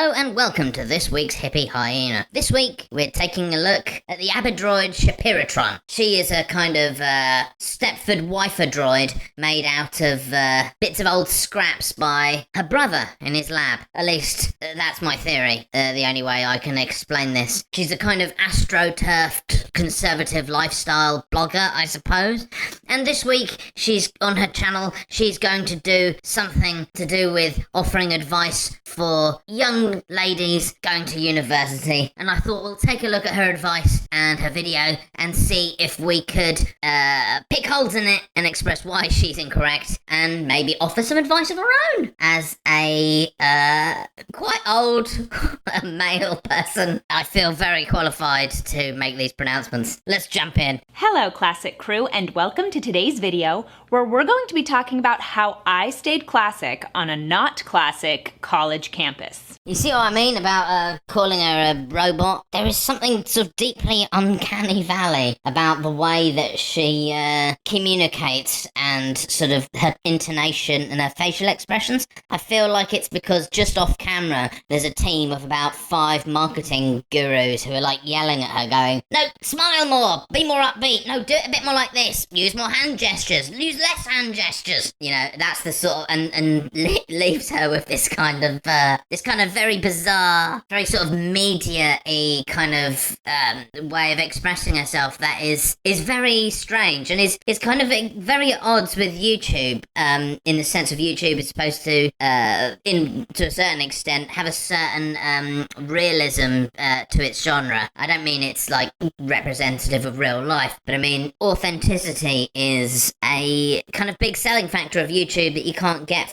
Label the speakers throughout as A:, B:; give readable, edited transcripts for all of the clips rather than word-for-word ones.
A: Hello and welcome to this week's Hippie Hyena. This week we're taking a look at the Abbydroid Shapirotron. She is a kind of Stepford wifer droid made out of bits of old scraps by her brother in his lab. At least that's my theory, the only way I can explain this. She's a kind of astroturfed conservative lifestyle blogger, I suppose. And this week she's on her channel, she's going to do something to do with offering advice for young ladies going to university, and I thought we'll take a look at her advice and her video and see if we could pick holes in it and express why she's incorrect and maybe offer some advice of her own. As a quite old male person, I feel very qualified to make these pronouncements. Let's jump in.
B: Hello, Classic Crew, and welcome to today's video where we're going to be talking about how I stayed classic on a not classic college campus.
A: You see what I mean about calling her a robot? There is something sort of deeply uncanny valley about the way that she communicates and sort of her intonation and her facial expressions. I feel like it's because just off camera there's a team of about 5 marketing gurus who are like yelling at her going, no, smile more, be more upbeat, no, do it a bit more like this, use more hand gestures, use less hand gestures. You know, that's the sort of, and leaves her with this kind of very bizarre, very sort of media-y kind of way of expressing herself that is very strange and is kind of very at odds with YouTube, in the sense of YouTube is supposed to, to a certain extent, have a certain realism to its genre. I don't mean it's like representative of real life, but I mean authenticity is a kind of big selling factor of YouTube that you can't get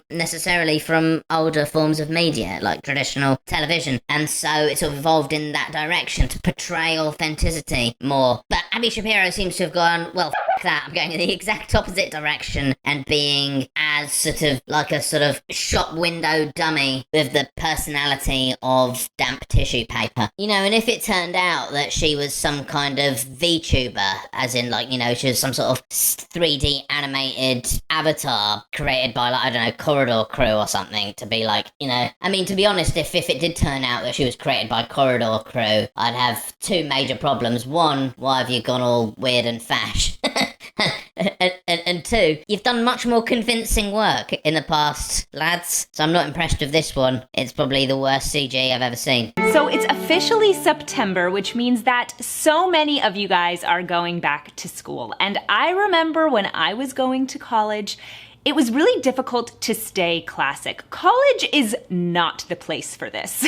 A: necessarily from older forms of media, like traditional television, and so it's sort of evolved in that direction to portray authenticity more. But Abby Shapiro seems to have gone, well, f*** that, I'm going in the exact opposite direction and being as sort of shop window dummy with the personality of damp tissue paper. You know, and if it turned out that she was some kind of VTuber, as in like, you know, she was some sort of 3D animated avatar created by, like, I don't know, Corridor Crew or something, to be like, you know, I mean, to be honest, if it did turn out that she was created by Corridor Crew, I'd have 2 major problems. 1, why have you gone all weird and fash? and 2, you've done much more convincing work in the past, lads, so I'm not impressed with this one. It's probably the worst CG I've ever seen.
B: So it's officially September, which means that so many of you guys are going back to school. And I remember when I was going to college, it was really difficult to stay classic. College is not the place for this.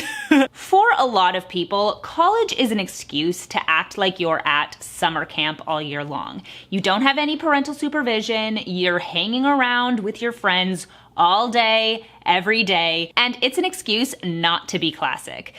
B: For a lot of people, college is an excuse to act like you're at summer camp all year long. You don't have any parental supervision, you're hanging around with your friends all day, every day, and it's an excuse not to be classic.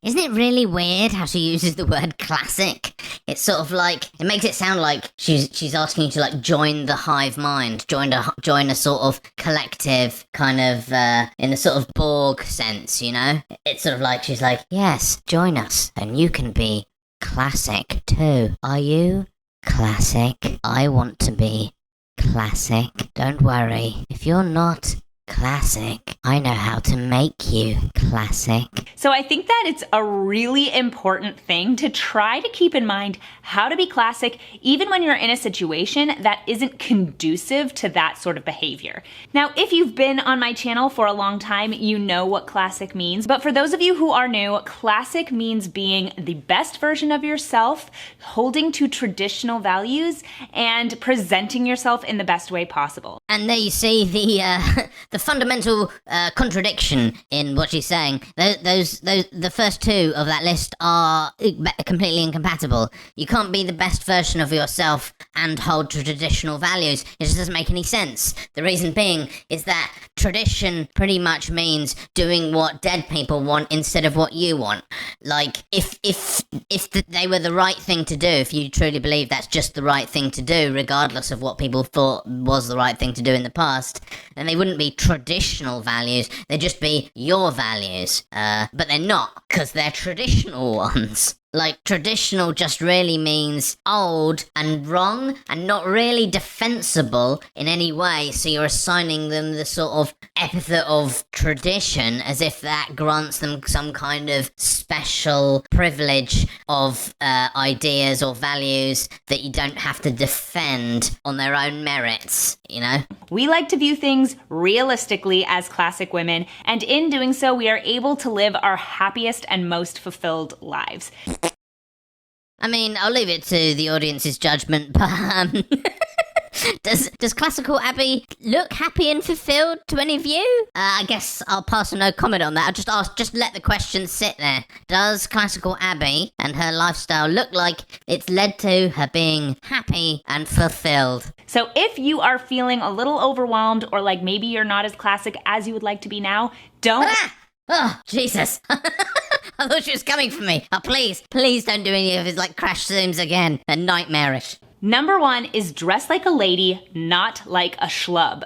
A: Isn't it really weird how she uses the word classic? It's sort of like, it makes it sound like she's asking you to like join the hive mind, join a sort of collective kind of, in a sort of Borg sense, you know? It's sort of like she's like, yes, join us and you can be classic too. Are you classic? I want to be classic. Don't worry, if you're not classic, I know how to make you classic.
B: So I think that it's a really important thing to try to keep in mind how to be classic even when you're in a situation that isn't conducive to that sort of behavior. Now, if you've been on my channel for a long time, you know what classic means, but for those of you who are new, classic means being the best version of yourself, holding to traditional values, and presenting yourself in the best way possible.
A: And there you see the fundamental contradiction in what she's saying. The first 2 of that list are completely incompatible. You can't be the best version of yourself and hold to traditional values. It just doesn't make any sense. The reason being is that tradition pretty much means doing what dead people want instead of what you want. Like, if they were the right thing to do, if you truly believe that's just the right thing to do, regardless of what people thought was the right thing to do in the past, then they wouldn't be traditional values, they'd just be your values. But they're not, because they're traditional ones. Like, traditional just really means old and wrong and not really defensible in any way. So you're assigning them the sort of epithet of tradition as if that grants them some kind of special privilege of ideas or values that you don't have to defend on their own merits, you know?
B: We like to view things realistically as classic women, and in doing so, we are able to live our happiest and most fulfilled lives.
A: I mean, I'll leave it to the audience's judgment, but does classical Abby look happy and fulfilled to any of you? I guess I'll pass a no comment on that. I'll just let the question sit there. Does classical Abby and her lifestyle look like it's led to her being happy and fulfilled?
B: So if you are feeling a little overwhelmed, or like maybe you're not as classic as you would like to be now, don't...
A: Ah! Oh, Jesus. I thought she was coming for me. Oh, please don't do any of his, crash zooms again. They're nightmarish.
B: Number 1 is dress like a lady, not like a schlub.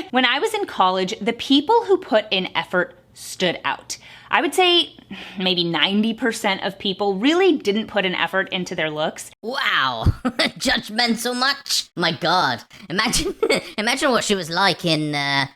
B: When I was in college, the people who put in effort stood out. I would say maybe 90% of people really didn't put an effort into their looks.
A: Wow. Judgmental much? My God. Imagine what she was like in the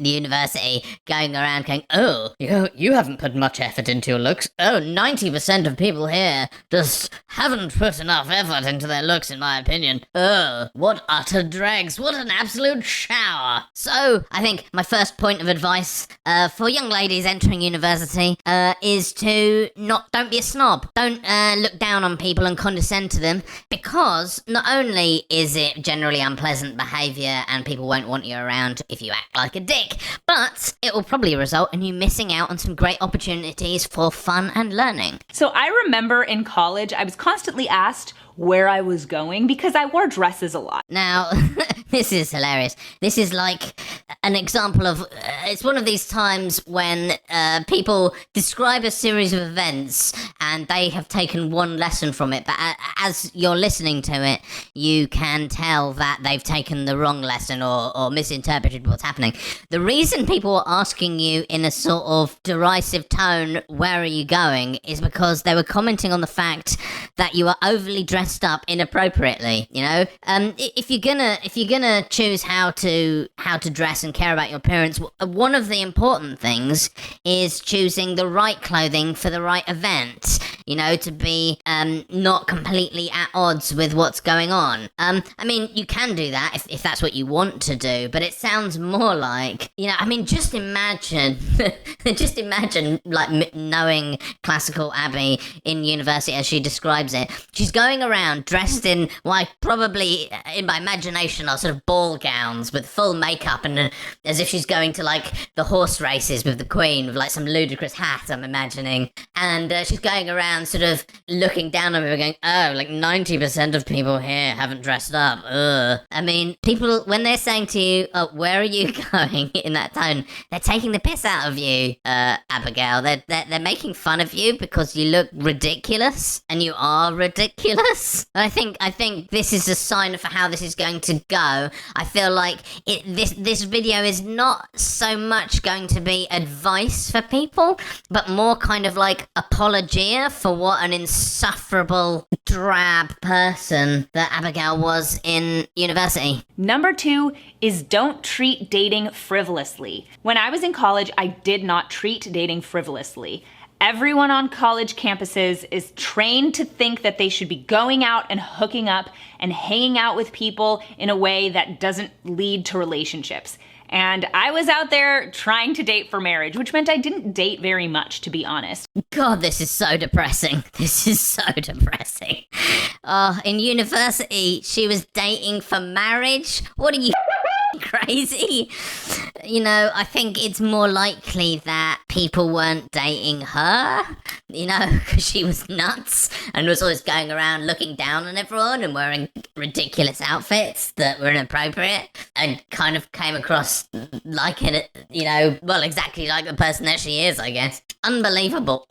A: university, going around going, oh, you haven't put much effort into your looks. Oh, 90% of people here just haven't put enough effort into their looks, in my opinion. Oh, what utter dregs. What an absolute shower. So, I think my first point of advice for young ladies entering university is to don't be a snob. Don't look down on people and condescend to them, because not only is it generally unpleasant behaviour and people won't want you around if you act like a dick, but it will probably result in you missing out on some great opportunities for fun and learning.
B: So I remember in college, I was constantly asked where I was going because I wore dresses a lot.
A: Now, this is hilarious. This is like an example of, it's one of these times when people describe a series of events and they have taken one lesson from it, but as you're listening to it, you can tell that they've taken the wrong lesson or misinterpreted what's happening. The reason people are asking you in a sort of derisive tone, where are you going, is because they were commenting on the fact that you are overly dressed up inappropriately, you know? If you're gonna choose how to dress and care about your appearance, one of the important things is choosing the right clothing for the right event, you know, to be not completely at odds with what's going on. I mean, you can do that if that's what you want to do, but it sounds more like, you know, I mean, just imagine like knowing classical Abby in university as she describes it. She's going around dressed in, like, probably in my imagination are sort of ball gowns with full makeup, and as if she's going to like the horse races with the Queen with like some ludicrous hat, I'm imagining, and she's going around sort of looking down on me going, oh, like 90% of people here haven't dressed up. Ugh. I mean, people, when they're saying to you, oh, where are you going, in that tone, they're taking the piss out of you, Abigail. They're making fun of you because you look ridiculous, and you are ridiculous. I think this is a sign for how this is going to go. I feel like this video is not so much going to be advice for people, but more kind of like apologia for what an insufferable, drab person that Abigail was in university.
B: Number 2 is don't treat dating frivolously. When I was in college, I did not treat dating frivolously. Everyone on college campuses is trained to think that they should be going out and hooking up and hanging out with people in a way that doesn't lead to relationships. And I was out there trying to date for marriage, which meant I didn't date very much, to be honest.
A: God, this is so depressing. This is so depressing. Oh, in university, she was dating for marriage? What are you, crazy? You know, I think it's more likely that people weren't dating her, you know, because she was nuts and was always going around looking down on everyone and wearing ridiculous outfits that were inappropriate and kind of came across like it, you know, well, exactly like the person that she is, I guess. Unbelievable.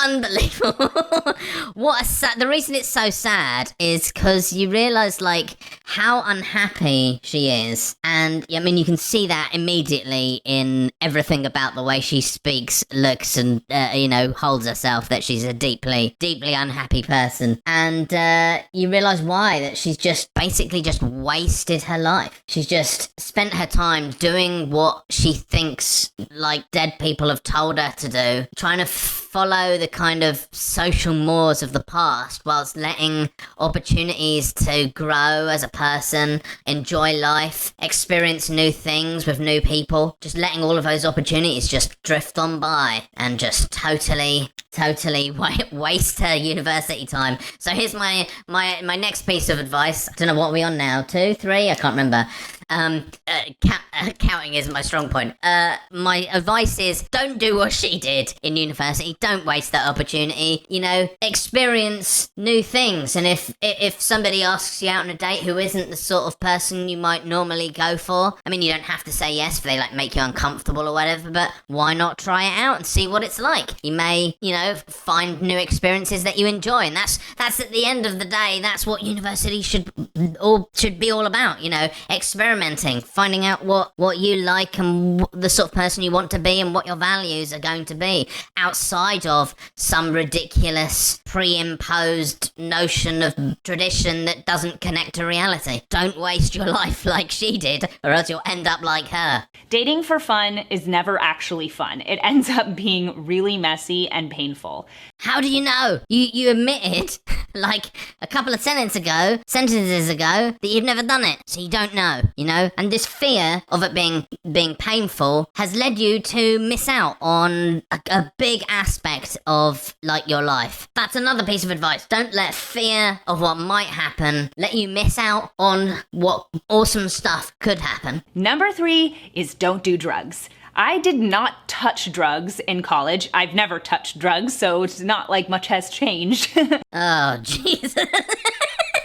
A: The reason it's so sad is because you realize, like, how unhappy she is. And, I mean, you can see that immediately in everything about the way she speaks, looks, and, holds herself, that she's a deeply, deeply unhappy person. And you realize why, that she's just basically just wasted her life. She's just spent her time doing what she thinks, like, dead people have told her to do, trying to follow the kind of social mores of the past whilst letting opportunities to grow as a person, enjoy life, experience new things with new people, just letting all of those opportunities just drift on by and just totally waste her university time. So here's my next piece of advice. I don't know, what are we on now? 2, 3? I can't remember. Counting is my strong point. My advice is, don't do what she did in university. Don't waste that opportunity. Experience new things. And if somebody asks you out on a date who isn't the sort of person you might normally go for, I mean, you don't have to say yes if they make you uncomfortable or whatever, but why not try it out and see what it's like? You may, find new experiences that you enjoy, and that's at the end of the day, that's what university should be all about. Experimenting, finding out what you like and the sort of person you want to be and what your values are going to be, outside of some ridiculous pre-imposed notion of tradition that doesn't connect to reality. Don't waste your life like she did, or else you'll end up like her.
B: Dating for fun is never actually fun. It ends up being really messy and painful.
A: How do you know? You admitted, like a couple of sentences ago, that you've never done it, so you don't know, And this fear of it being painful has led you to miss out on a big aspect of, your life. That's another piece of advice. Don't let fear of what might happen let you miss out on what awesome stuff could happen.
B: Number 3 is don't do drugs. I did not touch drugs in college. I've never touched drugs, so it's not like much has changed.
A: Oh, Jesus.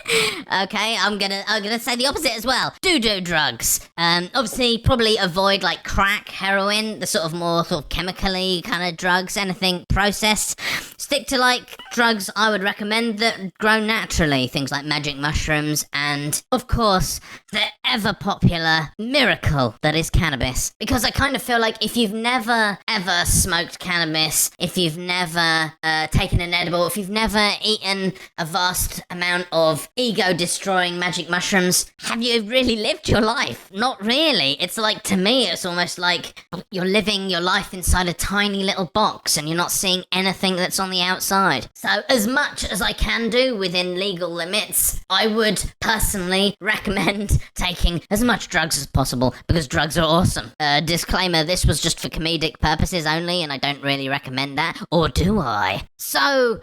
A: Okay, I'm gonna say the opposite as well. Do drugs. Obviously, probably avoid crack, heroin, the sort of more chemically kind of drugs, anything processed. Stick to drugs I would recommend that grow naturally, things like magic mushrooms, and of course the ever popular miracle that is cannabis. Because I kind of feel like if you've never ever smoked cannabis, if you've never taken an edible, if you've never eaten a vast amount of ego-destroying magic mushrooms, have you really lived your life? Not really. It's to me, it's almost like you're living your life inside a tiny little box and you're not seeing anything that's on the outside. So as much as I can do within legal limits, I would personally recommend taking as much drugs as possible, because drugs are awesome. Disclaimer, this was just for comedic purposes only, and I don't really recommend that, or do I? So,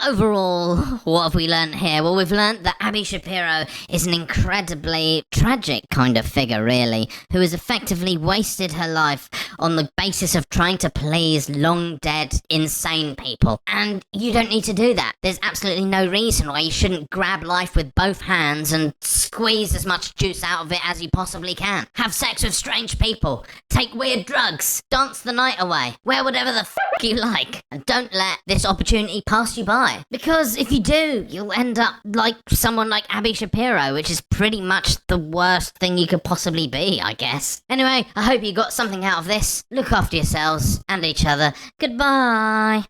A: overall, what have we learnt here? Well, we've learnt that Abby Shapiro is an incredibly tragic kind of figure, really, who has effectively wasted her life on the basis of trying to please long-dead, insane people. And you don't need to do that. There's absolutely no reason why you shouldn't grab life with both hands and squeeze as much juice out of it as you possibly can. Have sex with strange people. Take weird drugs. Dance the night away. Wear whatever the you like. And don't let this opportunity pass you by. Because if you do, you'll end up like someone like Abby Shapiro, which is pretty much the worst thing you could possibly be, I guess. Anyway, I hope you got something out of this. Look after yourselves and each other. Goodbye.